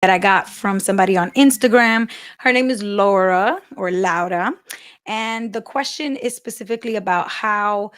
that I got from somebody on Instagram. Her name is Laura or Laura. And the question is specifically about how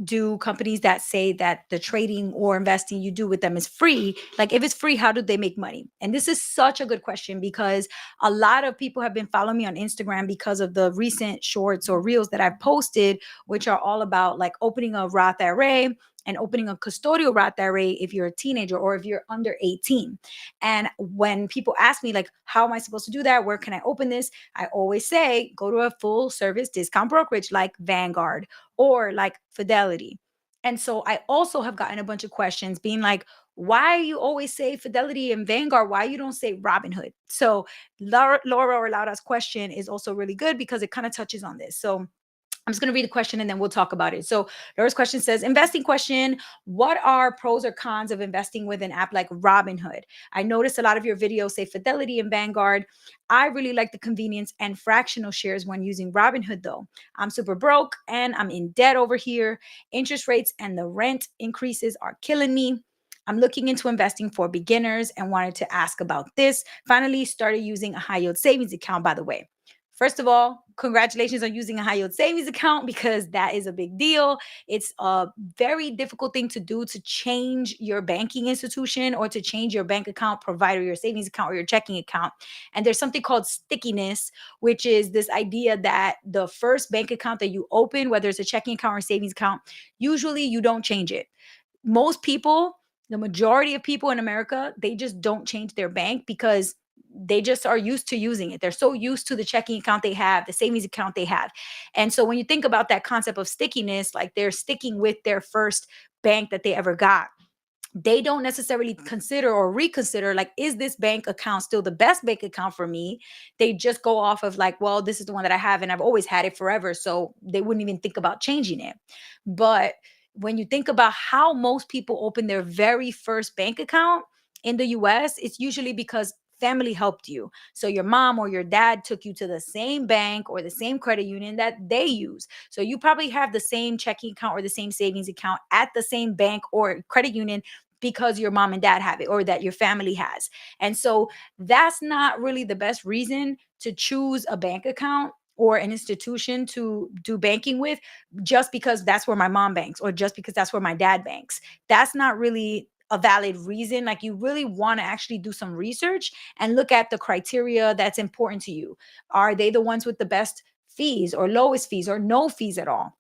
do companies that say that the trading or investing you do with them is free, like if it's free, how do they make money? And this is such a good question because a lot of people have been following me on Instagram because of the recent shorts or reels that I've posted, which are all about like opening a Roth IRA and opening a custodial Roth IRA if you're a teenager or if you're under 18. And when people ask me like, how am I supposed to do that, where can I open this, I always say go to a full service discount brokerage like Vanguard or like Fidelity. And so I also have gotten a bunch of questions being like, why you always say Fidelity and Vanguard? Why you don't say Robinhood? So Laura or Laura's question is also really good because it kind of touches on this. So I'm just going to read the question and then we'll talk about it. So Laura's question says, investing question, what are pros or cons of investing with an app like Robinhood? I noticed a lot of your videos say Fidelity and Vanguard. I really like the convenience and fractional shares when using Robinhood though. I'm super broke and I'm in debt over here. Interest rates and the rent increases are killing me. I'm looking into investing for beginners and wanted to ask about this. Finally started using a high yield savings account, by the way. First of all, congratulations on using a high yield savings account because that is a big deal. It's a very difficult thing to do to change your banking institution or to change your bank account provider, your savings account or your checking account. And there's something called stickiness, which is this idea that the first bank account that you open, whether it's a checking account or a savings account, usually you don't change it. Most people, the majority of people in America, they just don't change their bank because they just are used to using it. They're so used to the checking account they have, the savings account they have. And so when you think about that concept of stickiness, like they're sticking with their first bank that they ever got, they don't necessarily consider or reconsider like, is this bank account still the best bank account for me? They just go off of like, well, this is the one that I have and I've always had it forever, so they wouldn't even think about changing it. But when you think about how most people open their very first bank account in the US, it's usually because family helped you. So your mom or your dad took you to the same bank or the same credit union that they use. So you probably have the same checking account or the same savings account at the same bank or credit union because your mom and dad have it or that your family has. And so that's not really the best reason to choose a bank account or an institution to do banking with just because that's where my mom banks or just because that's where my dad banks. That's not really a valid reason. Like you really want to actually do some research and look at the criteria that's important to you. Are they the ones with the best fees or lowest fees or no fees at all?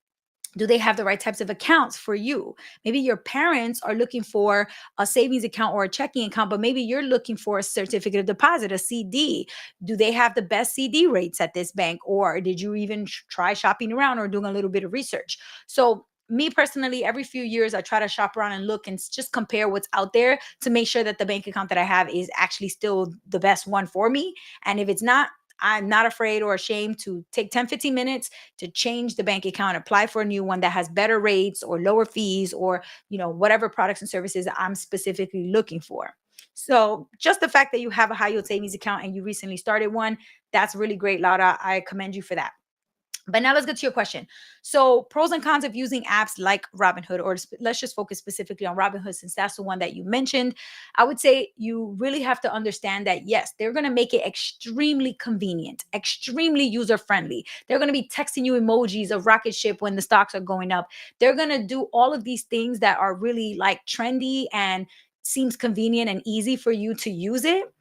Do they have the right types of accounts for you? Maybe your parents are looking for a savings account or a checking account, but maybe you're looking for a certificate of deposit, a CD. Do they have the best CD rates at this bank? Or did you even try shopping around or doing a little bit of research? So, me personally, every few years, I try to shop around and look and just compare what's out there to make sure that the bank account that I have is actually still the best one for me. And if it's not, I'm not afraid or ashamed to take 10, 15 minutes to change the bank account, apply for a new one that has better rates or lower fees or, whatever products and services that I'm specifically looking for. So just the fact that you have a high yield savings account and you recently started one, that's really great, Laura. I commend you for that. But now let's get to your question. So, pros and cons of using apps like Robinhood, or let's just focus specifically on Robinhood since that's the one that you mentioned. I would say you really have to understand that, yes, they're going to make it extremely convenient, extremely user friendly. They're going to be texting you emojis of rocket ship when the stocks are going up. They're going to do all of these things that are really like trendy and seems convenient and easy for you to use it,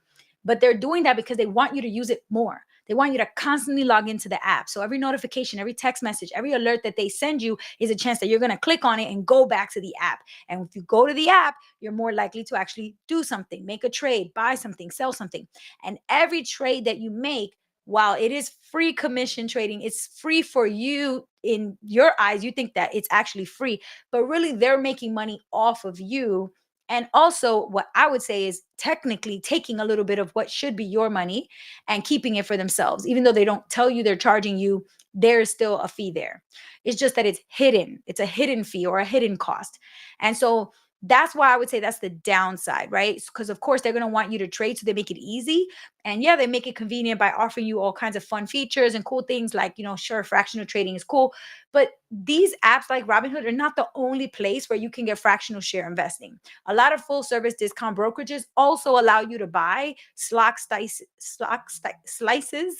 but they're doing that because they want you to use it more. They want you to constantly log into the app. So every notification, every text message, every alert that they send you is a chance that you're going to click on it and go back to the app. And if you go to the app, you're more likely to actually do something, make a trade, buy something, sell something. And every trade that you make, while it is free commission trading, it's free for you in your eyes. You think that it's actually free, but really they're making money off of you. And also, what I would say is technically taking a little bit of what should be your money and keeping it for themselves. Even though they don't tell you they're charging you, there's still a fee there. It's just that it's hidden. It's a hidden fee or a hidden cost. And so That's why I would say that's the downside, right? Because of course they're going to want you to trade, so they make it easy. And yeah, they make it convenient by offering you all kinds of fun features and cool things like, sure, fractional trading is cool. But these apps like Robinhood are not the only place where you can get fractional share investing. A lot of full service discount brokerages also allow you to buy slices, stock slices,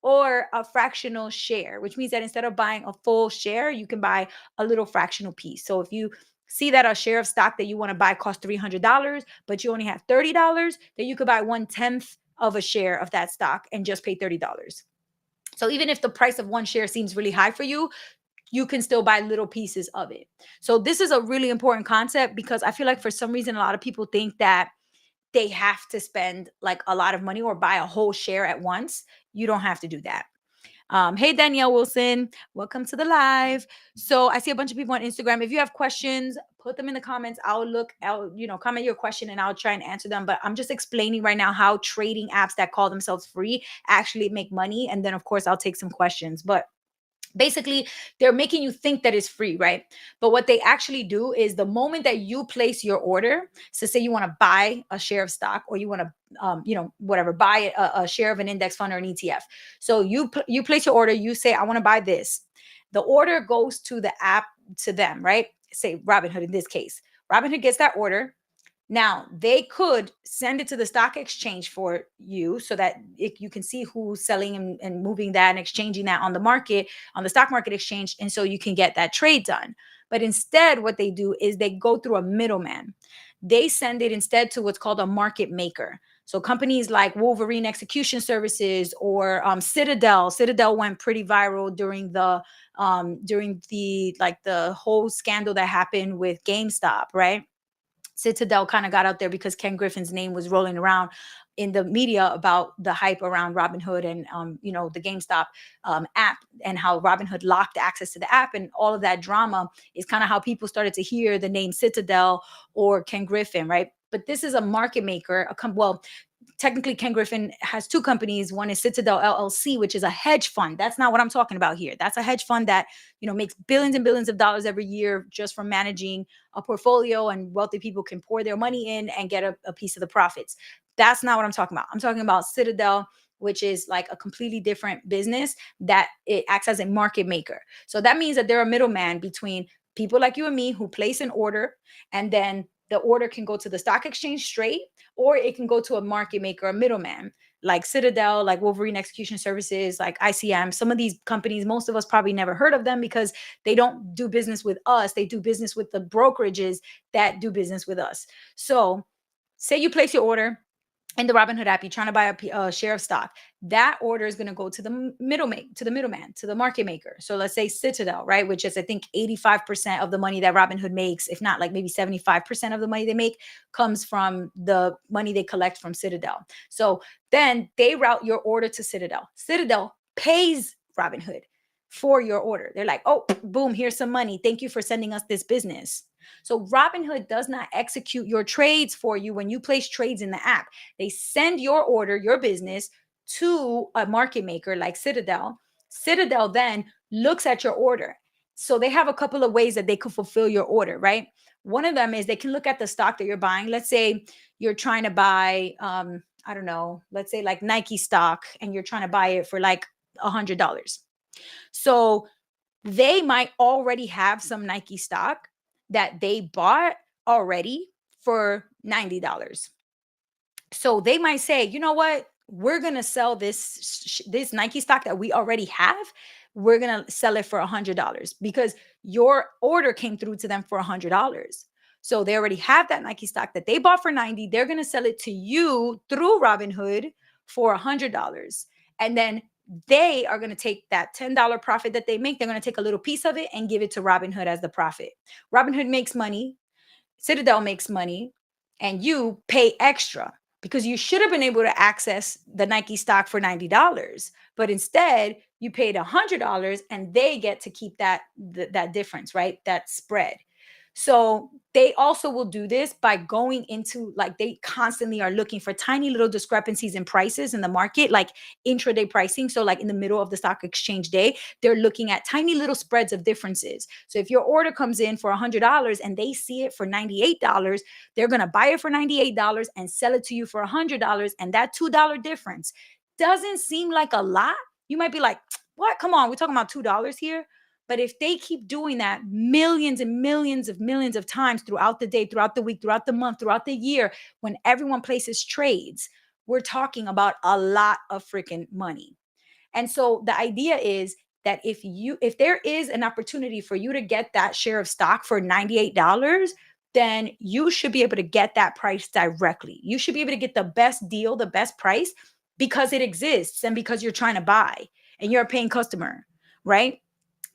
or a fractional share, which means that instead of buying a full share, you can buy a little fractional piece. So if you see that a share of stock that you want to buy costs $300, but you only have $30, then you could buy 1/10 of a share of that stock and just pay $30. So even if the price of one share seems really high for you, you can still buy little pieces of it. So this is a really important concept because I feel like for some reason, a lot of people think that they have to spend like a lot of money or buy a whole share at once. You don't have to do that. Hey, Danielle Wilson, welcome to the live. So I see a bunch of people on Instagram. If you have questions, put them in the comments. I'll comment your question and I'll try and answer them. But I'm just explaining right now how trading apps that call themselves free actually make money. And then, of course, I'll take some questions. But basically, they're making you think that it's free, right? But what they actually do is the moment that you place your order, so say you want to buy a share of stock or you want to whatever, buy a share of an index fund or an ETF. So you place your order, you say I want to buy this. The order goes to the app, to them, right? Say Robinhood in this case. Robinhood gets that order. Now, they could send it to the stock exchange for you so that you can see who's selling and moving that and exchanging that on the market, on the stock market exchange. And so you can get that trade done. But instead, what they do is they go through a middleman. They send it instead to what's called a market maker. So companies like Wolverine Execution Services or Citadel. Citadel went pretty viral during the like the whole scandal that happened with GameStop, right? Citadel kind of got out there because Ken Griffin's name was rolling around in the media about the hype around Robinhood and the GameStop app and how Robinhood locked access to the app, and all of that drama is kind of how people started to hear the name Citadel or Ken Griffin, right? But this is a market maker, technically Ken Griffin has two companies. One is Citadel LLC, which is a hedge fund. That's not what I'm talking about here. That's a hedge fund that, makes billions and billions of dollars every year just from managing a portfolio, and wealthy people can pour their money in and get a piece of the profits. That's not what I'm talking about. I'm talking about Citadel, which is like a completely different business that it acts as a market maker. So that means that they're a middleman between people like you and me who place an order, and then the order can go to the stock exchange straight, or it can go to a market maker, a middleman, like Citadel, like Wolverine Execution Services, like ICM. Some of these companies, most of us probably never heard of them because they don't do business with us. They do business with the brokerages that do business with us. So say you place your order in the Robinhood app, you're trying to buy a share of stock. That order is going to go to the middleman, to the market maker. So let's say Citadel, right, which is I think 85% of the money that Robinhood makes, if not like maybe 75% of the money they make, comes from the money they collect from Citadel. So then they route your order to Citadel. Citadel pays Robinhood for your order. They're like, oh, boom, here's some money. Thank you for sending us this business. So Robinhood does not execute your trades for you when you place trades in the app. They send your order, your business, to a market maker like Citadel. Citadel then looks at your order. So they have a couple of ways that they could fulfill your order, right? One of them is they can look at the stock that you're buying. Let's say you're trying to buy, I don't know, let's say like Nike stock, and you're trying to buy it for like $100. So they might already have some Nike stock that they bought already for $90. So they might say, you know what? We're going to sell this Nike stock that we already have. We're going to sell it for $100 because your order came through to them for $100. So they already have that Nike stock that they bought for 90. They're going to sell it to you through Robinhood for $100. And then they are going to take that $10 profit that they make. They're going to take a little piece of it and give it to Robinhood as the profit. Robinhood makes money. Citadel makes money, and you pay extra because you should have been able to access the Nike stock for $90, but instead you paid $100 and they get to keep that difference, right? That spread. So they also will do this by going into, like, they constantly are looking for tiny little discrepancies in prices in the market, like intraday pricing. So like in the middle of the stock exchange day, they're looking at tiny little spreads of differences. So if your order comes in for $100 and they see it for $98, they're going to buy it for $98 and sell it to you for $100. And that $2 difference doesn't seem like a lot. You might be like, what? Come on, we're talking about $2 here. But if they keep doing that millions and millions of times throughout the day, throughout the week, throughout the month, throughout the year, when everyone places trades, we're talking about a lot of freaking money. And so the idea is that if there is an opportunity for you to get that share of stock for $98, then you should be able to get that price directly. You should be able to get the best deal, the best price, because it exists and because you're trying to buy and you're a paying customer, right?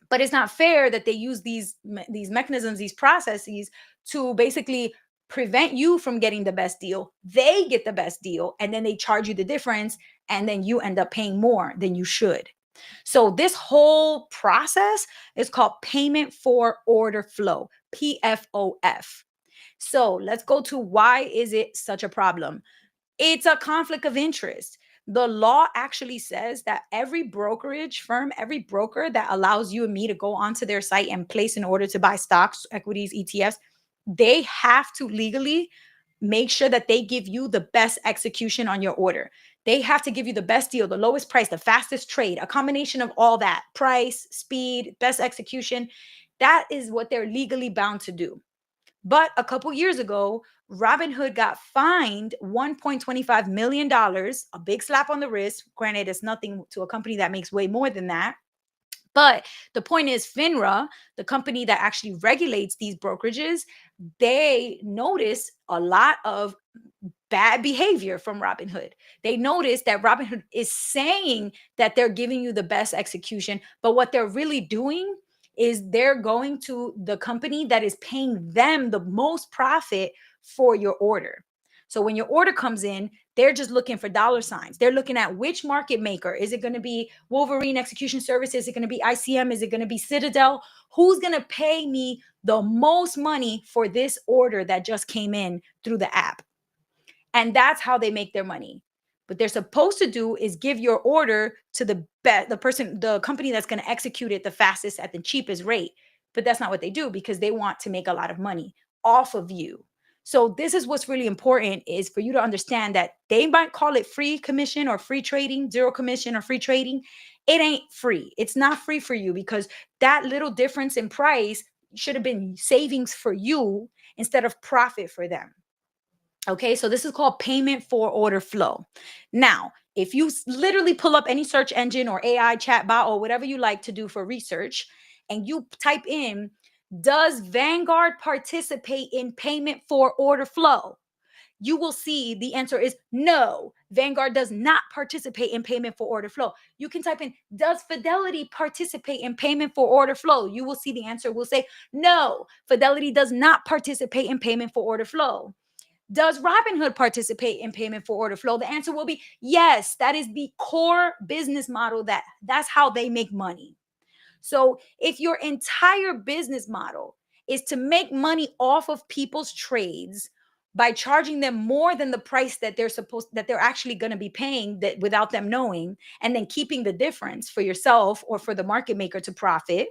But it's not fair that they use these mechanisms, these processes, to basically prevent you from getting the best deal. They get the best deal and then they charge you the difference, and then you end up paying more than you should. So this whole process is called payment for order flow, PFOF. So let's go to, why is it such a problem? It's a conflict of interest. The law actually says that every brokerage firm, every broker that allows you and me to go onto their site and place an order to buy stocks, equities, ETFs, they have to legally make sure that they give you the best execution on your order. They have to give you the best deal, the lowest price, the fastest trade, a combination of all that: price, speed, best execution. That is what they're legally bound to do. But a couple years ago, Robinhood got fined $1.25 million, a big slap on the wrist. Granted, it's nothing to a company that makes way more than that. But the point is, FINRA, the company that actually regulates these brokerages, they notice a lot of bad behavior from Robinhood. They notice that Robinhood is saying that they're giving you the best execution, but what they're really doing is they're going to the company that is paying them the most profit for your order. So when your order comes in, they're just looking for dollar signs. They're looking at which market maker. Is it going to be Wolverine Execution Services? Is it going to be ICM? Is it going to be Citadel? Who's going to pay me the most money for this order that just came in through the app? And that's how they make their money. What they're supposed to do is give your order to the company that's going to execute it the fastest at the cheapest rate. But that's not what they do, because they want to make a lot of money off of you. So this is what's really important, is for you to understand that they might call it free commission or free trading, zero commission or free trading. It ain't free. It's not free for you, because that little difference in price should have been savings for you instead of profit for them. Okay, so this is called payment for order flow. Now, if you literally pull up any search engine or AI chatbot or whatever you like to do for research, and you type in, does Vanguard participate in payment for order flow? You will see the answer is no. Vanguard does not participate in payment for order flow. You can type in, does Fidelity participate in payment for order flow? You will see the answer will say no. Fidelity does not participate in payment for order flow. Does Robinhood participate in payment for order flow? The answer will be yes. That is the core business model. That's how they make money. So if your entire business model is to make money off of people's trades by charging them more than the price that they're actually going to be paying, that without them knowing, and then keeping the difference for yourself or for the market maker to profit,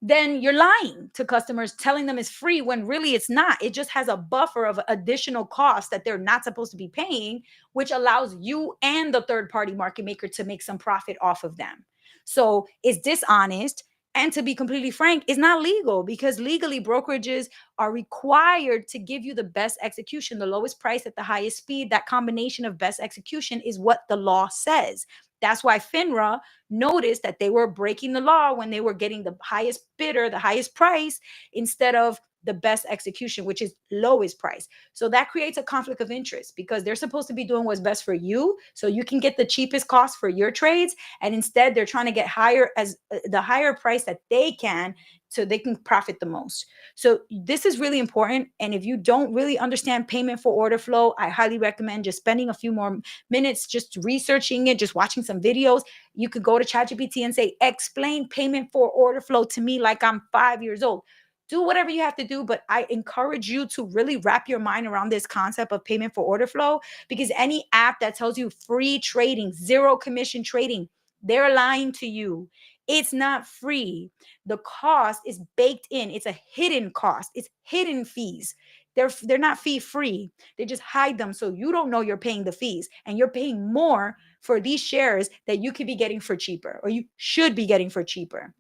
then you're lying to customers, telling them it's free when really it's not. It just has a buffer of additional costs that they're not supposed to be paying, which allows you and the third party market maker to make some profit off of them. So it's dishonest. And to be completely frank, it's not legal, because legally brokerages are required to give you the best execution, the lowest price at the highest speed. That combination of best execution is what the law says. That's why FINRA noticed that they were breaking the law when they were getting the highest bidder, the highest price, instead of the best execution, which is lowest price. So that creates a conflict of interest, because they're supposed to be doing what's best for you so you can get the cheapest cost for your trades, and instead they're trying to get higher, as the higher price that they can, so they can profit the most. So this is really important. And if you don't really understand payment for order flow, I highly recommend just spending a few more minutes just researching it, just watching some videos. You could go to ChatGPT and say, explain payment for order flow to me like I'm 5 years old. do whatever you have to do. But I encourage you to really wrap your mind around this concept of payment for order flow, because any app that tells you free trading, zero commission trading, they're lying to you. It's not free. The cost is baked in. It's a hidden cost. It's hidden fees. They're not fee free. They just hide them so you don't know you're paying the fees, and you're paying more for these shares that you could be getting for cheaper, or you should be getting for cheaper.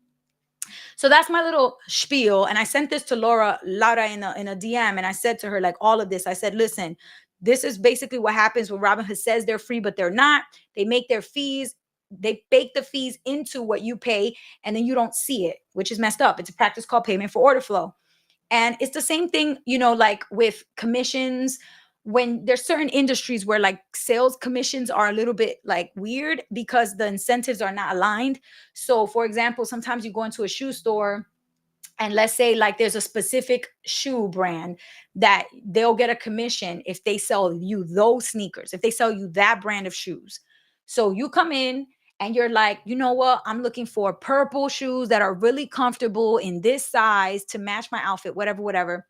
So that's my little spiel. And I sent this to Laura in a DM, and I said to her, like, all of this. I said, listen, this is basically what happens when Robinhood says they're free, but they're not. They make their fees, they bake the fees into what you pay, and then you don't see it, which is messed up. It's a practice called payment for order flow. And it's the same thing, like with commissions. When there's certain industries where like sales commissions are a little bit like weird because the incentives are not aligned. So, for example, sometimes you go into a shoe store, and let's say like there's a specific shoe brand that they'll get a commission if they sell you those sneakers, if they sell you that brand of shoes. So you come in and you're like, you know what, I'm looking for purple shoes that are really comfortable in this size to match my outfit, whatever, whatever.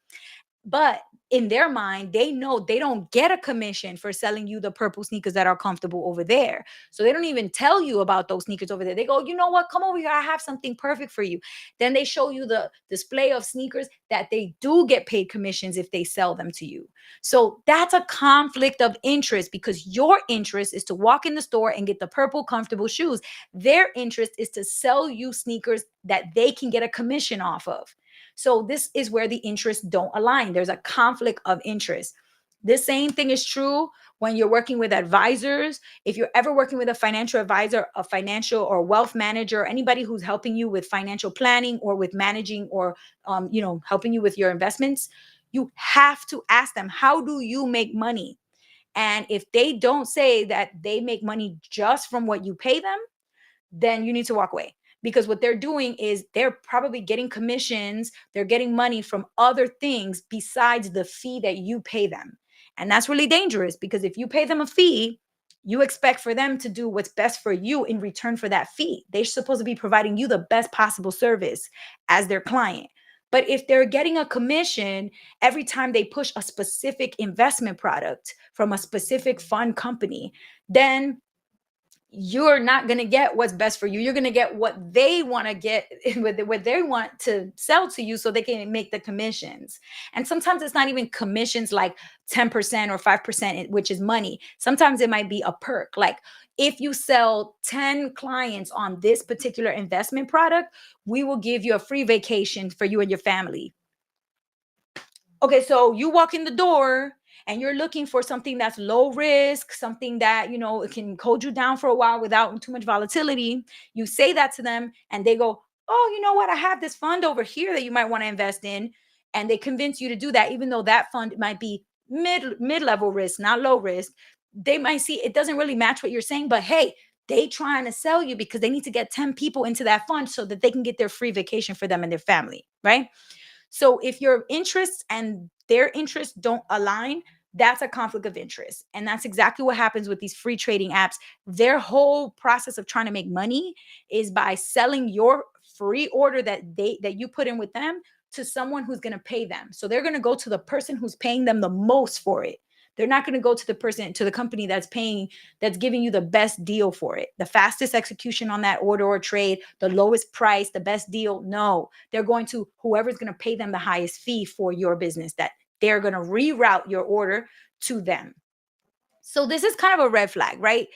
But in their mind, they know they don't get a commission for selling you the purple sneakers that are comfortable over there. So they don't even tell you about those sneakers over there. They go, you know what? Come over here. I have something perfect for you. Then they show you the display of sneakers that they do get paid commissions if they sell them to you. So that's a conflict of interest, because your interest is to walk in the store and get the purple comfortable shoes. Their interest is to sell you sneakers that they can get a commission off of. So this is where the interests don't align. There's a conflict of interest. The same thing is true when you're working with advisors. If you're ever working with a financial advisor, a financial or wealth manager, anybody who's helping you with financial planning or with managing, or helping you with your investments, you have to ask them, how do you make money? And if they don't say that they make money just from what you pay them, then you need to walk away, because what they're doing is they're probably getting commissions, they're getting money from other things besides the fee that you pay them. And that's really dangerous, because if you pay them a fee, you expect for them to do what's best for you in return for that fee. They're supposed to be providing you the best possible service as their client. But if they're getting a commission every time they push a specific investment product from a specific fund company, then you're not going to get what's best for you. You're going to get what they want to get, what they want to sell to you so they can make the commissions. And sometimes it's not even commissions like 10% or 5%, which is money. Sometimes it might be a perk. Like, if you sell 10 clients on this particular investment product, we will give you a free vacation for you and your family. Okay, so you walk in the door and you're looking for something that's low risk, something that, it can hold you down for a while without too much volatility. You say that to them and they go, oh, you know what? I have this fund over here that you might want to invest in. And they convince you to do that, even though that fund might be mid-level risk, not low risk. They might see it doesn't really match what you're saying, but hey, they trying to sell you because they need to get 10 people into that fund so that they can get their free vacation for them and their family, right? So if your interests and their interests don't align, that's a conflict of interest. And that's exactly what happens with these free trading apps. Their whole process of trying to make money is by selling your free order that you put in with them to someone who's going to pay them. So they're going to go to the person who's paying them the most for it. They're not going to go to the company that's giving you the best deal for it, the fastest execution on that order or trade, the lowest price, the best deal. No, they're going to whoever's going to pay them the highest fee for your business, that they're going to reroute your order to them. So this is kind of a red flag, right?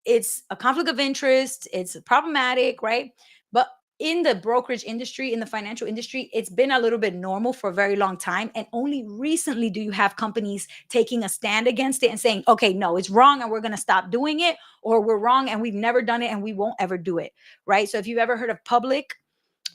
It's a conflict of interest. It's problematic, right? But in the brokerage industry, in the financial industry, it's been a little bit normal for a very long time. And only recently do you have companies taking a stand against it and saying, okay, no, it's wrong and we're going to stop doing it, or we're wrong and we've never done it and we won't ever do it, right? So if you've ever heard of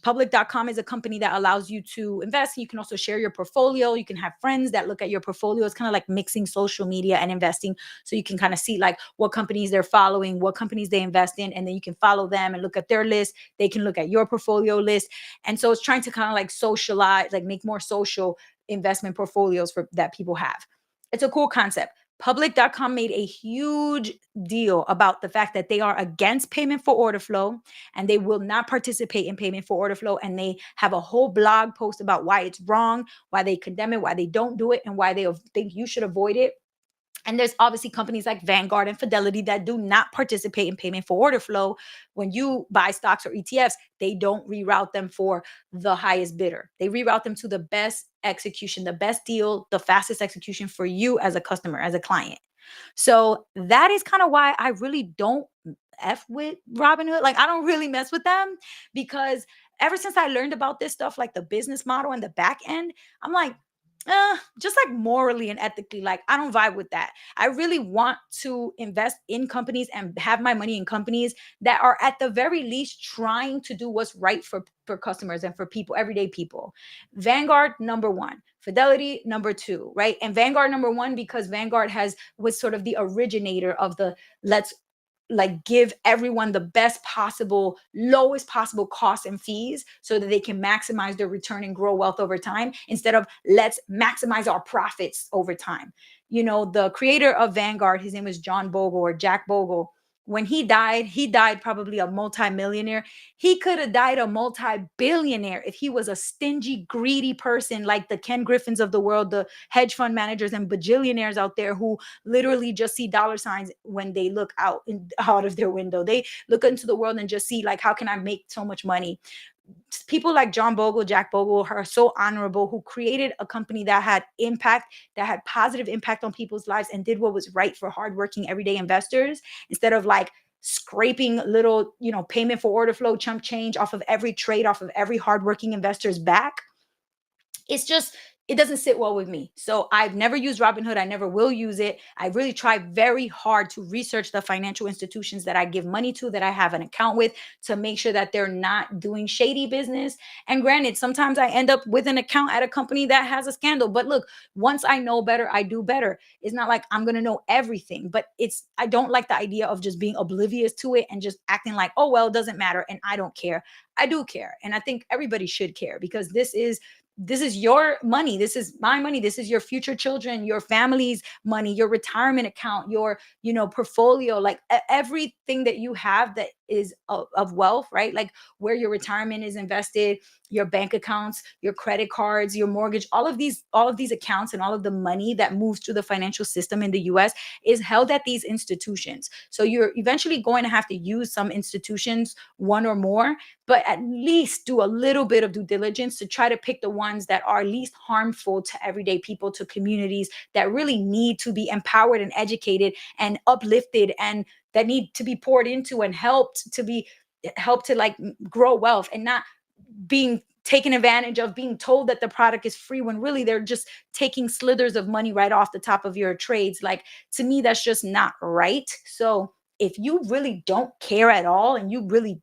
Public.com is a company that allows you to invest. You can also share your portfolio. You can have friends that look at your portfolio. It's kind of like mixing social media and investing. So you can kind of see like what companies they're following, what companies they invest in, and then you can follow them and look at their list. They can look at your portfolio list. And so it's trying to kind of like socialize, like make more social investment portfolios for that people have. It's a cool concept. Public.com made a huge deal about the fact that they are against payment for order flow and they will not participate in payment for order flow. And they have a whole blog post about why it's wrong, why they condemn it, why they don't do it, and why they think you should avoid it. And there's obviously companies like Vanguard and Fidelity that do not participate in payment for order flow. When you buy stocks or ETFs, they don't reroute them for the highest bidder. They reroute them to the best execution, the best deal, the fastest execution for you as a customer, as a client. So that is kind of why I really don't F with Robinhood. Like, I don't really mess with them because ever since I learned about this stuff, like the business model and the back end, I'm like, just like morally and ethically, like I don't vibe with that. I really want to invest in companies and have my money in companies that are at the very least trying to do what's right for customers and for people, everyday people. Vanguard number one, Fidelity number two, right? And Vanguard number one because Vanguard was sort of the originator of the let's like give everyone the best possible, lowest possible costs and fees so that they can maximize their return and grow wealth over time instead of let's maximize our profits over time. You know, the creator of Vanguard, his name was John Bogle or Jack Bogle. When he died probably a multimillionaire. He could have died a multi-billionaire if he was a stingy, greedy person like the Ken Griffins of the world, the hedge fund managers and bajillionaires out there who literally just see dollar signs when they look out of their window. They look into the world and just see like, how can I make so much money? People like John Bogle, Jack Bogle are so honorable, who created a company that had impact, that had positive impact on people's lives and did what was right for hardworking everyday investors instead of like scraping little, payment for order flow chump change off of every trade, off of every hardworking investor's back. It's just, it doesn't sit well with me. So I've never used Robinhood. I never will use it. I really try very hard to research the financial institutions that I give money to, that I have an account with, to make sure that they're not doing shady business. And granted, sometimes I end up with an account at a company that has a scandal. But look, once I know better, I do better. It's not like I'm going to know everything, but I don't like the idea of just being oblivious to it and just acting like, oh, well, it doesn't matter. And I don't care. I do care. And I think everybody should care because this is your money. This is my money. This is your future children, your family's money, your retirement account, your, portfolio, like everything that you have that is of wealth, right? Like where your retirement is invested, your bank accounts, your credit cards, your mortgage, all of these accounts and all of the money that moves through the financial system in the US is held at these institutions. So you're eventually going to have to use some institutions, one or more, but at least do a little bit of due diligence to try to pick the ones that are least harmful to everyday people, to communities that really need to be empowered and educated and uplifted, and that need to be poured into and helped to like grow wealth, and not being taken advantage of, being told that the product is free when really they're just taking slithers of money right off the top of your trades. Like, to me, that's just not right. So if you really don't care at all, and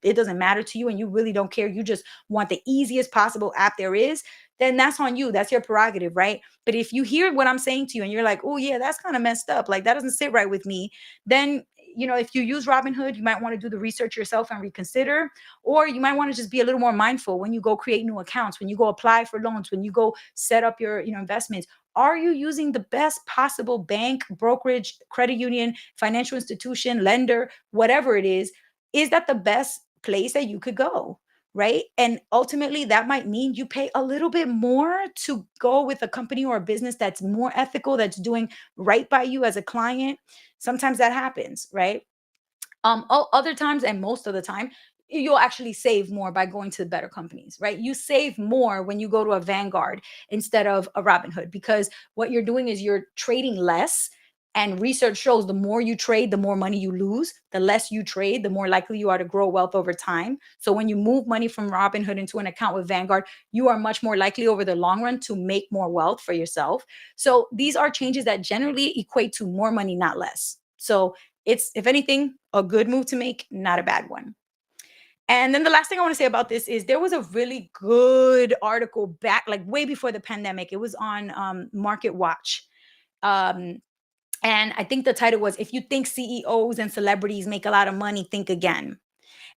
it doesn't matter to you, and you really don't care, you just want the easiest possible app there is, then that's on you. That's your prerogative, right? But if you hear what I'm saying to you and you're like, oh yeah, that's kind of messed up, like that doesn't sit right with me, then if you use Robinhood, you might want to do the research yourself and reconsider. Or you might want to just be a little more mindful when you go create new accounts, when you go apply for loans, when you go set up your investments. Are you using the best possible bank, brokerage, credit union, financial institution, lender, whatever it is? Is that the best place that you could go? Right. And ultimately, that might mean you pay a little bit more to go with a company or a business that's more ethical, that's doing right by you as a client. Sometimes that happens, right? Other times, and most of the time, you'll actually save more by going to better companies, right? You save more when you go to a Vanguard instead of a Robinhood, because what you're doing is you're trading less. And research shows the more you trade, the more money you lose. The less you trade, the more likely you are to grow wealth over time. So when you move money from Robinhood into an account with Vanguard, you are much more likely over the long run to make more wealth for yourself. So these are changes that generally equate to more money, not less. So it's, if anything, a good move to make, not a bad one. And then the last thing I want to say about this is there was a really good article back, like way before the pandemic. It was on Market Watch. Um, and I think the title was, If You Think CEOs and Celebrities Make a Lot of Money, Think Again.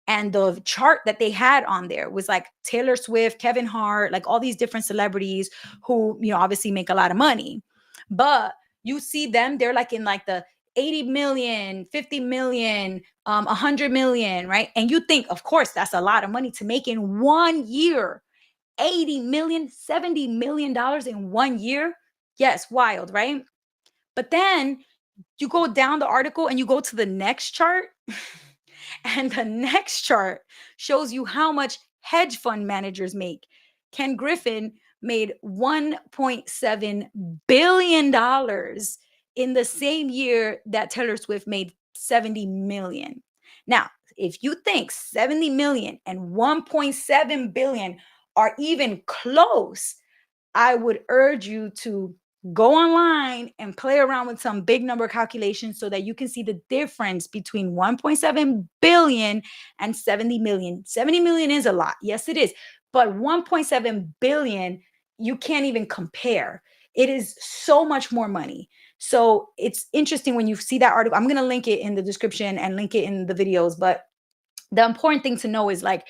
And the chart that they had on there was like Taylor Swift, Kevin Hart, like all these different celebrities who, obviously make a lot of money. But you see them, they're like in like the 80 million, 50 million, 100 million, right? And you think, of course, that's a lot of money to make in 1 year. 80 million, 70 million dollars in 1 year. Yes, wild, right? But then you go down the article and you go to the next chart, and the next chart shows you how much hedge fund managers make. Ken Griffin made $1.7 billion in the same year that Taylor Swift made 70 million. Now, if you think 70 million and 1.7 billion are even close, I would urge you to go online and play around with some big number calculations so that you can see the difference between 1.7 billion and 70 million. 70 million is a lot. Yes, it is. But 1.7 billion, you can't even compare. It is so much more money. So it's interesting when you see that article. I'm going to link it in the description and link it in the videos. But the important thing to know is like,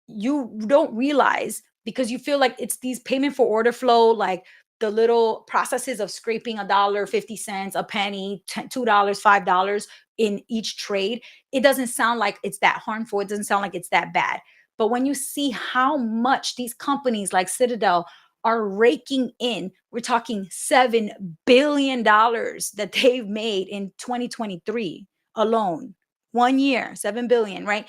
you don't realize, because you feel like it's these payment for order flow, like the little processes of scraping $1.50, a penny, $2, $5 in each trade. It doesn't sound like it's that harmful. It doesn't sound like it's that bad. But when you see how much these companies like Citadel are raking in, we're talking $7 billion that they've made in 2023 alone. 1 year, 7 billion, right?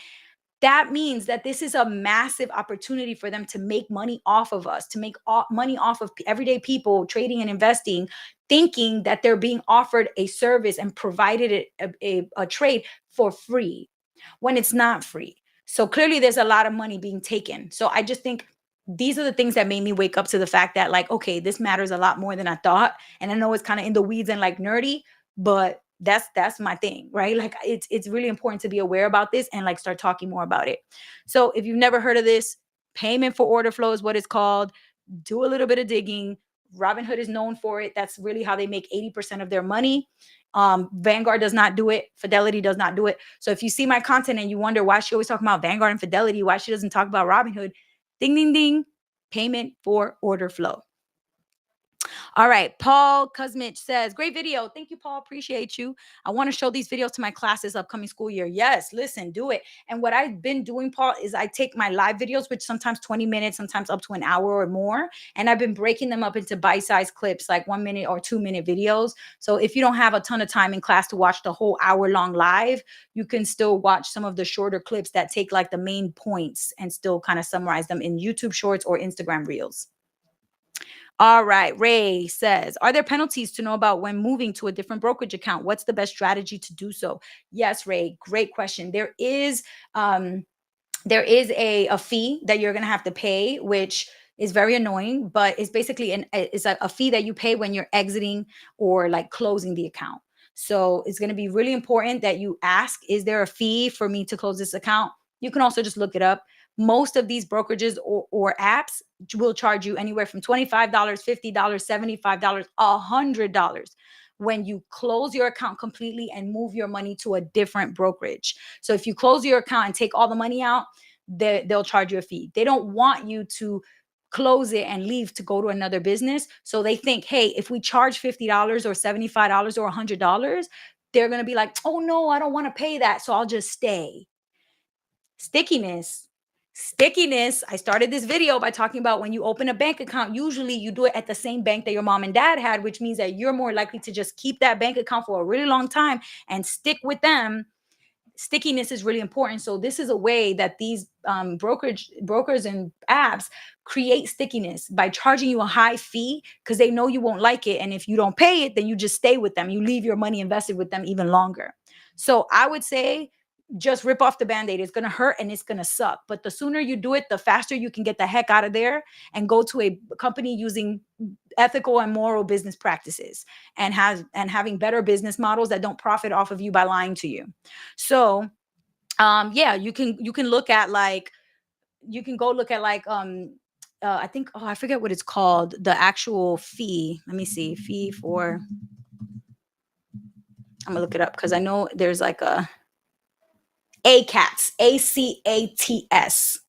That means that this is a massive opportunity for them to make money off of us, to make money off of everyday people trading and investing, thinking that they're being offered a service and provided a trade for free when it's not free. So clearly there's a lot of money being taken. So I just think these are the things that made me wake up to the fact that, like, okay, this matters a lot more than I thought. And I know it's kind of in the weeds and like nerdy, but that's my thing, right? Like it's really important to be aware about this and like start talking more about it. So if you've never heard of this, payment for order flow is what it's called. Do a little bit of digging. Robinhood is known for it. That's really how they make 80% of their money. Vanguard does not do it. Fidelity does not do it. So if you see my content and you wonder why she always talking about Vanguard and Fidelity, why she doesn't talk about Robinhood, ding, ding, ding, payment for order flow. All right. Paul Kuzmich says, great video. Thank you, Paul. Appreciate you. I want to show these videos to my classes upcoming school year. Yes, listen, do it. And what I've been doing, Paul, is I take my live videos, which sometimes 20 minutes, sometimes up to an hour or more. And I've been breaking them up into bite-sized clips, like 1 minute or 2 minute videos. So if you don't have a ton of time in class to watch the whole hour-long live, you can still watch some of the shorter clips that take like the main points and still kind of summarize them in YouTube Shorts or Instagram Reels. All right. Ray says, are there penalties to know about when moving to a different brokerage account? What's the best strategy to do so? Yes, Ray. Great question. There is a fee that you're going to have to pay, which is very annoying, but it's basically it's a fee that you pay when you're exiting or like closing the account. So it's going to be really important that you ask, is there a fee for me to close this account? You can also just look it up. Most of these brokerages or apps will charge you anywhere from $25, $50, $75, $100 when you close your account completely and move your money to a different brokerage. So if you close your account and take all the money out, they'll charge you a fee. They don't want you to close it and leave to go to another business. So they think, hey, if we charge $50 or $75 or $100, they're going to be like, oh no, I don't want to pay that. So I'll just stay. Stickiness. I started this video by talking about when you open a bank account, usually you do it at the same bank that your mom and dad had, which means that you're more likely to just keep that bank account for a really long time and stick with them. Stickiness is really important. So this is a way that these brokers and apps create stickiness by charging you a high fee because they know you won't like it. And if you don't pay it, then you just stay with them. You leave your money invested with them even longer. So I would say just rip off the band-aid. It's going to hurt and it's going to suck. But the sooner you do it, the faster you can get the heck out of there and go to a company using ethical and moral business practices and having better business models that don't profit off of you by lying to you. So yeah, you can look at like, you can go look at like I think, oh, I forget what it's called, the actual fee. Let me see. Fee for, I'm gonna look it up because I know there's like a ACATS, ACATS.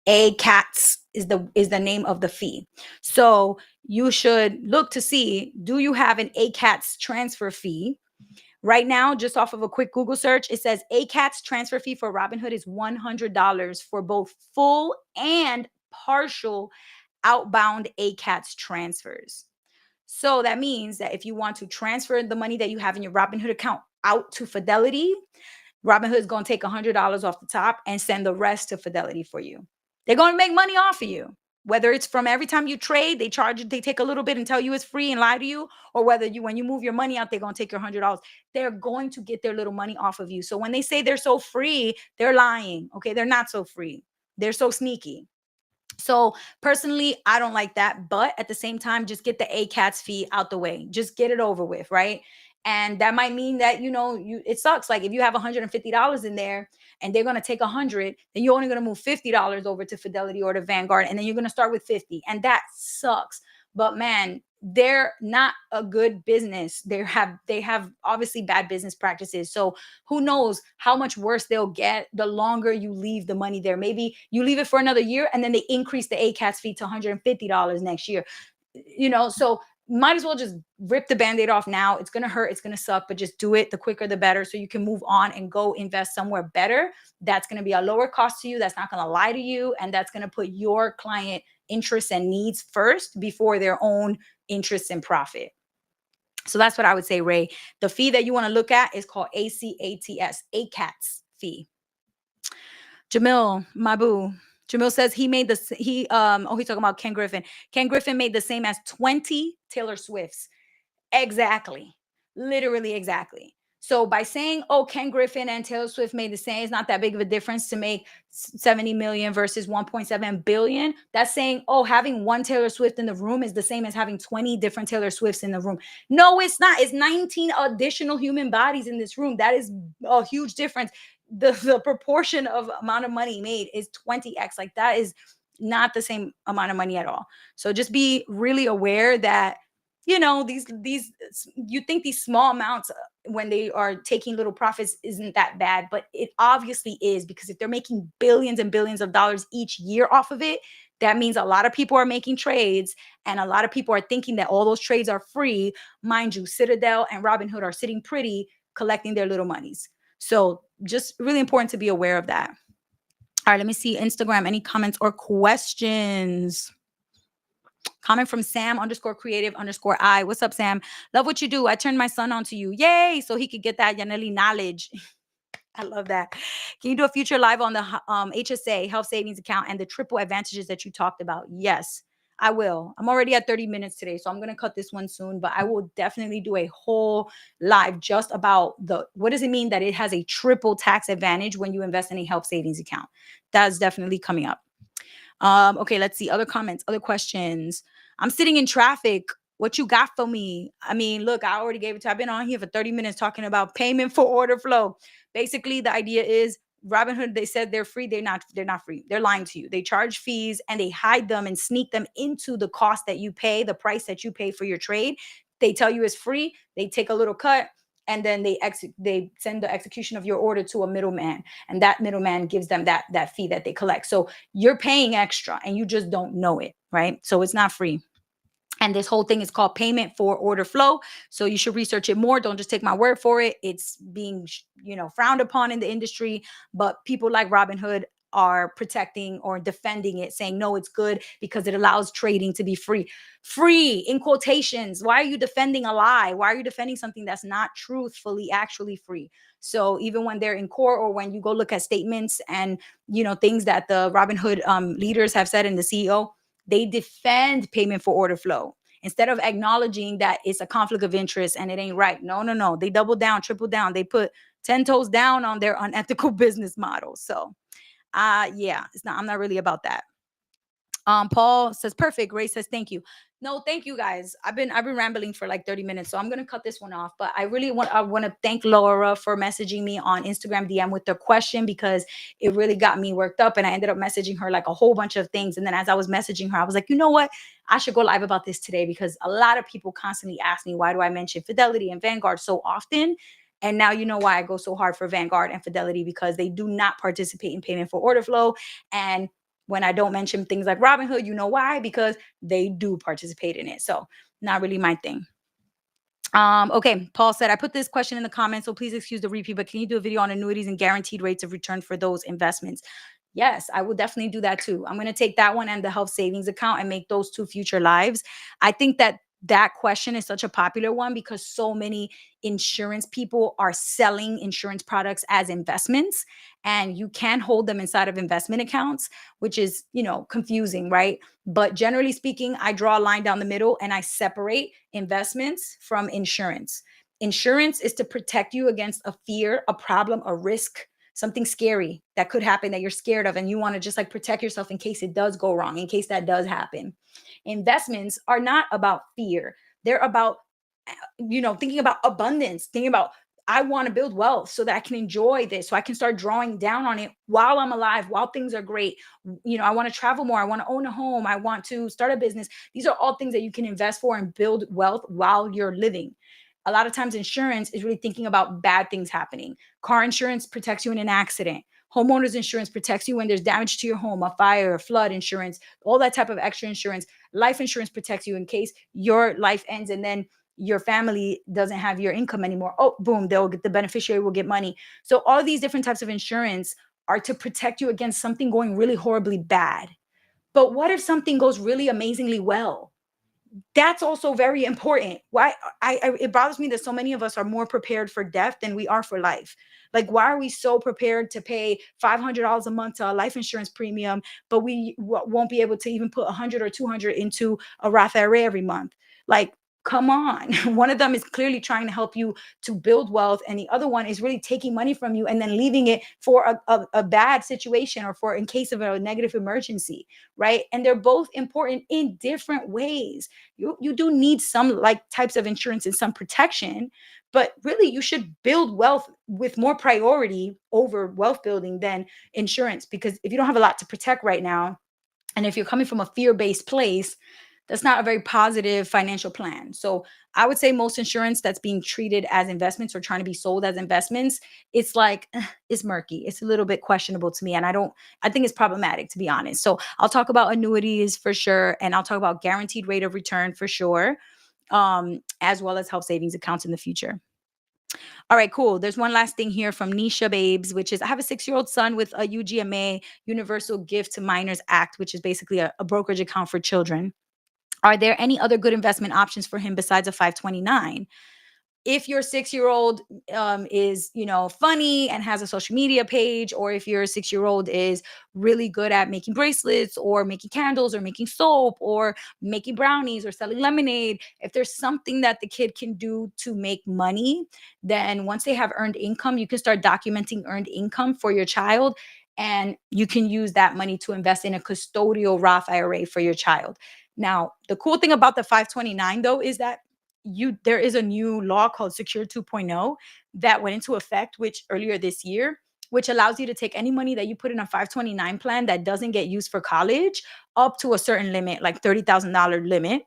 ACATS is the name of the fee. So you should look to see, do you have an ACATS transfer fee? Right now, just off of a quick Google search, it says ACATS transfer fee for Robinhood is $100 for both full and partial outbound ACATS transfers. So that means that if you want to transfer the money that you have in your Robinhood account out to Fidelity, Robinhood is going to take $100 off the top and send the rest to Fidelity for you. They're going to make money off of you. Whether it's from every time you trade, they charge you, they take a little bit and tell you it's free and lie to you, or whether you, when you move your money out, they're going to take your $100. They're going to get their little money off of you. So when they say they're so free, they're lying. Okay. They're not so free. They're so sneaky. So personally, I don't like that. But at the same time, just get the ACATS fee out the way. Just get it over with, right? And that might mean that, it sucks. Like if you have $150 in there and they're going to take 100, then you're only going to move $50 over to Fidelity or to Vanguard. And then you're going to start with 50. And that sucks. But man, they're not a good business. They have obviously bad business practices. So who knows how much worse they'll get the longer you leave the money there. Maybe you leave it for another year and then they increase the ACATS fee to $150 next year. So might as well just rip the band-aid off now. It's going to hurt. It's going to suck, but just do it. The quicker, the better. So you can move on and go invest somewhere better. That's going to be a lower cost to you. That's not going to lie to you. And that's going to put your client interests and needs first before their own interests and profit. So that's what I would say, Ray. The fee that you want to look at is called ACATS fee. Jamil, my boo. Jamil says he's talking about Ken Griffin. Ken Griffin made the same as 20 Taylor Swifts. Exactly. Literally exactly. So by saying, Ken Griffin and Taylor Swift made the same, it's not that big of a difference to make 70 million versus 1.7 billion. That's saying, having one Taylor Swift in the room is the same as having 20 different Taylor Swifts in the room. No, it's not. It's 19 additional human bodies in this room. That is a huge difference. The proportion of amount of money made is 20x. Like that is not the same amount of money at all. So just be really aware that these you think these small amounts when they are taking little profits isn't that bad, but it obviously is, because if they're making billions and billions of dollars each year off of it, that means a lot of people are making trades and a lot of people are thinking that all those trades are free. Mind you, Citadel and Robinhood are sitting pretty collecting their little monies. So just really important to be aware of that. All right, let me see Instagram. Any comments or questions? Comment from Sam_creative_I. What's up, Sam? Love what you do. I turned my son on to you. Yay! So he could get that Yaneli knowledge. I love that. Can you do a future live on the HSA, health savings account, and the triple advantages that you talked about? Yes, I will. I'm already at 30 minutes today, so I'm going to cut this one soon, but I will definitely do a whole live just about what does it mean that it has a triple tax advantage when you invest in a health savings account. That's definitely coming up. Okay, let's see. Other comments, other questions. I'm sitting in traffic. What you got for me? I mean, look, I already gave it to. I've been on here for 30 minutes talking about payment for order flow. Basically, the idea is Robinhood, they said they're free. They're not free. They're lying to you. They charge fees and they hide them and sneak them into the cost that you pay, the price that you pay for your trade. They tell you it's free. They take a little cut and then they send the execution of your order to a middleman, and that middleman gives them that fee that they collect. So you're paying extra and you just don't know it, right? So it's not free. And this whole thing is called payment for order flow. So you should research it more. Don't just take my word for it. It's being, frowned upon in the industry, but people like Robinhood are protecting or defending it, saying, no, it's good because it allows trading to be free. Free in quotations. Why are you defending a lie? Why are you defending something that's not truthfully actually free? So even when they're in court or when you go look at statements and, things that the Robinhood leaders have said and the CEO, they defend payment for order flow instead of acknowledging that it's a conflict of interest and it ain't right. No. They double down, triple down. They put 10 toes down on their unethical business model. So, I'm not really about that. Paul says, perfect. Ray says, thank you. No, thank you guys. I've been rambling for like 30 minutes, so I'm going to cut this one off. But I want to thank Laura for messaging me on Instagram DM with the question, because it really got me worked up. And I ended up messaging her like a whole bunch of things. And then as I was messaging her, I was like, you know what? I should go live about this today, because a lot of people constantly ask me, why do I mention Fidelity and Vanguard so often? And now you know why I go so hard for Vanguard and Fidelity, because they do not participate in payment for order flow. And When I don't mention things like Robinhood, you know why? Because they do participate in it. So not really my thing. Okay, Paul said, I put this question in the comments, so please excuse the repeat, but can you do a video on annuities and guaranteed rates of return for those investments? Yes, I will definitely do that too. I'm going to take that one and the health savings account and make those two future lives. I think that that question is such a popular one because so many insurance people are selling insurance products as investments, and you can hold them inside of investment accounts, which is, confusing, right? But generally speaking, I draw a line down the middle and I separate investments from insurance. Insurance is to protect you against a fear, a problem, a risk, something scary that could happen that you're scared of, and you want to just like protect yourself in case it does go wrong, in case that does happen. Investments are not about fear. They're about, thinking about abundance, thinking about, I want to build wealth so that I can enjoy this, so I can start drawing down on it while I'm alive, while things are great. I want to travel more. I want to own a home. I want to start a business. These are all things that you can invest for and build wealth while you're living. A lot of times, insurance is really thinking about bad things happening. Car insurance protects you in an accident. Homeowners insurance protects you when there's damage to your home, a fire, a flood insurance, all that type of extra insurance. Life insurance protects you in case your life ends and then your family doesn't have your income anymore. Oh, boom, they'll get, the beneficiary will get money. So all these different types of insurance are to protect you against something going really horribly bad. But what if something goes really amazingly well? That's also very important. Why it bothers me that so many of us are more prepared for death than we are for life. Like, why are we so prepared to pay $500 a month to a life insurance premium, but we won't be able to even put 100 or 200 into a Roth IRA every month? Like, come on. One of them is clearly trying to help you to build wealth, and the other one is really taking money from you and then leaving it for a bad situation or for in case of a negative emergency, right? And they're both important in different ways. You do need some like types of insurance and some protection, but really you should build wealth with more priority over wealth building than insurance, because if you don't have a lot to protect right now, and if you're coming from a fear-based place, that's not a very positive financial plan. So I would say most insurance that's being treated as investments or trying to be sold as investments, it's like it's murky. It's a little bit questionable to me. And I think it's problematic, to be honest. So I'll talk about annuities for sure. And I'll talk about guaranteed rate of return for sure. As well as health savings accounts in the future. All right, cool. There's one last thing here from Nisha Babes, which is, I have a 6-year-old son with a UGMA, Universal Gift to Minors Act, which is basically a brokerage account for children. Are there any other good investment options for him besides a 529? If your 6-year-old is, funny and has a social media page, or if your 6-year-old is really good at making bracelets or making candles or making soap or making brownies or selling lemonade, if there's something that the kid can do to make money, then once they have earned income, you can start documenting earned income for your child. And you can use that money to invest in a custodial Roth IRA for your child. Now, the cool thing about the 529 though is that there is a new law called Secure 2.0 that went into effect which earlier this year, which allows you to take any money that you put in a 529 plan that doesn't get used for college up to a certain limit, like $30,000 limit,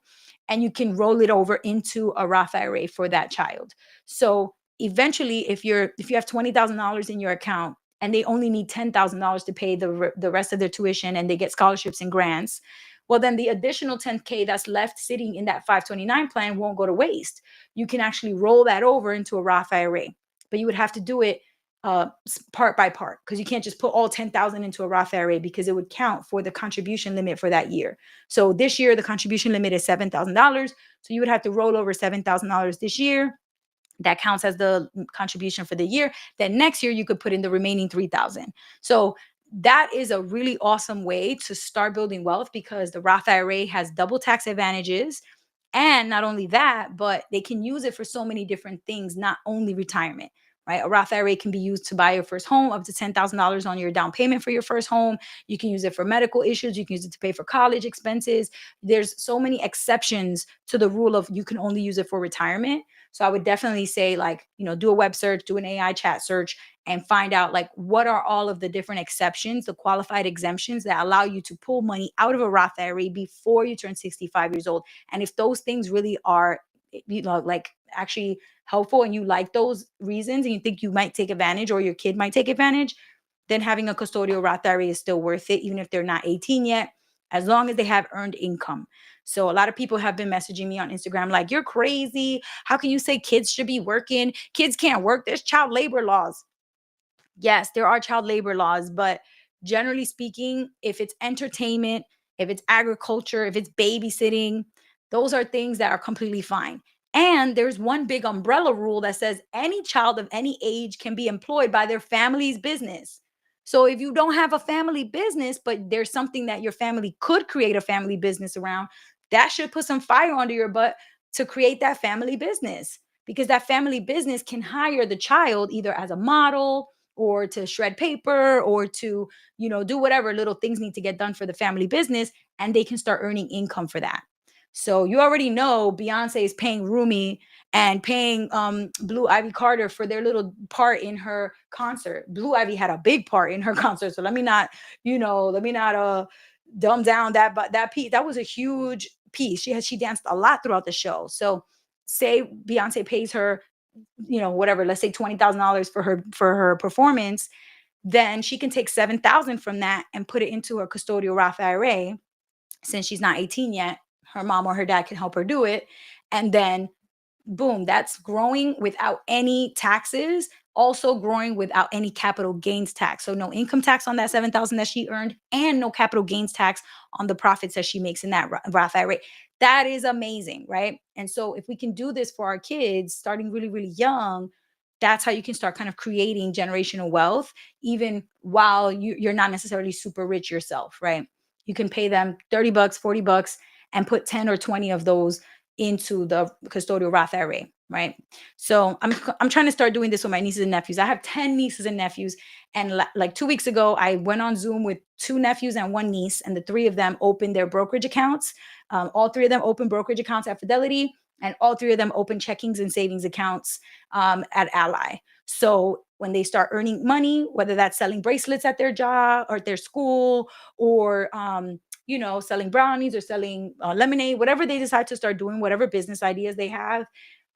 and you can roll it over into a Roth IRA for that child. So eventually, if you have $20,000 in your account and they only need $10,000 to pay the rest of their tuition and they get scholarships and grants, well, then the additional 10K that's left sitting in that 529 plan won't go to waste. You can actually roll that over into a Roth IRA, but you would have to do it part by part, because you can't just put all 10,000 into a Roth IRA, because it would count for the contribution limit for that year. So this year, the contribution limit is $7,000. So you would have to roll over $7,000 this year. That counts as the contribution for the year. Then next year you could put in the remaining 3,000. So that is a really awesome way to start building wealth, because the Roth IRA has double tax advantages. And not only that, but they can use it for so many different things, not only retirement, right? A Roth IRA can be used to buy your first home, up to $10,000 on your down payment for your first home. You can use it for medical issues. You can use it to pay for college expenses. There's so many exceptions to the rule of you can only use it for retirement. So I would definitely say, like, do a web search, do an AI chat search, and find out like what are all of the different exceptions, the qualified exemptions that allow you to pull money out of a Roth IRA before you turn 65 years old. And if those things really are, like actually helpful, and you like those reasons and you think you might take advantage or your kid might take advantage, then having a custodial Roth IRA is still worth it, even if they're not 18 yet, as long as they have earned income. So a lot of people have been messaging me on Instagram like, you're crazy. How can you say kids should be working? Kids can't work. There's child labor laws. Yes, there are child labor laws, but generally speaking, if it's entertainment, if it's agriculture, if it's babysitting, those are things that are completely fine. And there's one big umbrella rule that says any child of any age can be employed by their family's business. So if you don't have a family business, but there's something that your family could create a family business around, that should put some fire under your butt to create that family business, because that family business can hire the child either as a model or to shred paper or to, do whatever little things need to get done for the family business, and they can start earning income for that. So you already know Beyonce is paying Rumi and paying Blue Ivy Carter for their little part in her concert. Blue Ivy had a big part in her concert, so let me not, dumb down that piece. That was a huge piece. She danced a lot throughout the show. So say Beyonce pays her, whatever, let's say $20,000 for her performance, then she can take 7,000 from that and put it into her custodial Roth IRA. Since she's not 18 yet, her mom or her dad can help her do it. And then boom, that's growing without any taxes, also growing without any capital gains tax. So no income tax on that 7,000 that she earned, and no capital gains tax on the profits that she makes in that Roth IRA. That is amazing, right? And so if we can do this for our kids starting really, really young, that's how you can start kind of creating generational wealth, even while you're not necessarily super rich yourself, right? You can pay them 30 bucks, 40 bucks, and put 10 or 20 of those into the custodial Roth IRA, right? So I'm trying to start doing this with my nieces and nephews. I have 10 nieces and nephews, and like 2 weeks ago, I went on Zoom with 2 nephews and 1 niece, and the 3 of them opened their brokerage accounts. All 3 of them opened brokerage accounts at Fidelity, and all 3 of them opened checkings and savings accounts at Ally. So when they start earning money, whether that's selling bracelets at their job or at their school, or selling brownies or selling lemonade, whatever they decide to start doing, whatever business ideas they have,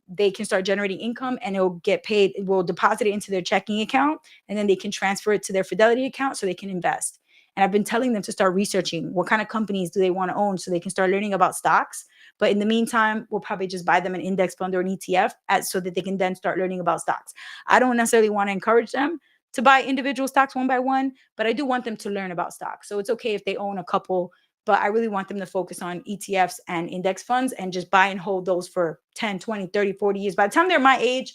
they can start generating income, and it'll get paid. It will deposit it into their checking account, and then they can transfer it to their Fidelity account so they can invest. And I've been telling them to start researching what kind of companies do they want to own so they can start learning about stocks. But in the meantime, we'll probably just buy them an index fund or an ETF so that they can then start learning about stocks. I don't necessarily want to encourage them to buy individual stocks one by one, but I do want them to learn about stocks. So it's okay if they own a couple, but I really want them to focus on ETFs and index funds and just buy and hold those for 10, 20, 30, 40 years. By the time they're my age,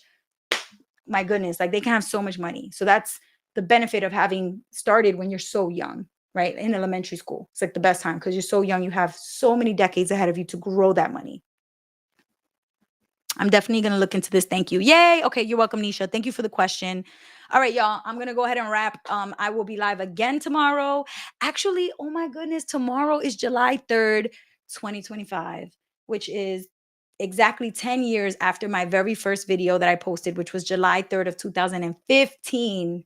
my goodness, like they can have so much money. So that's the benefit of having started when you're so young, right? In elementary school. It's like the best time because you're so young. You have so many decades ahead of you to grow that money. I'm definitely going to look into this. Thank you. Yay. Okay. You're welcome, Nisha. Thank you for the question. All right, y'all. I'm going to go ahead and wrap. I will be live again tomorrow. Actually, oh my goodness. Tomorrow is July 3rd, 2025, which is exactly 10 years after my very first video that I posted, which was July 3rd of 2015,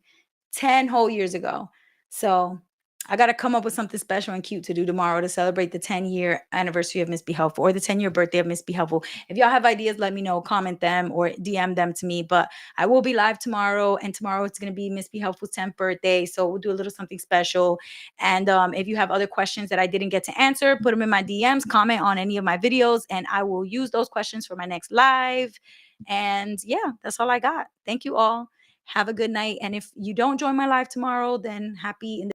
10 whole years ago. So I got to come up with something special and cute to do tomorrow to celebrate the 10-year anniversary of Miss Be Helpful, or the 10-year birthday of Miss Be Helpful. If y'all have ideas, let me know, comment them or DM them to me. But I will be live tomorrow, and tomorrow it's going to be Miss Be Helpful's 10th birthday. So we'll do a little something special. And if you have other questions that I didn't get to answer, put them in my DMs, comment on any of my videos, and I will use those questions for my next live. And yeah, that's all I got. Thank you all. Have a good night. And if you don't join my live tomorrow, then happy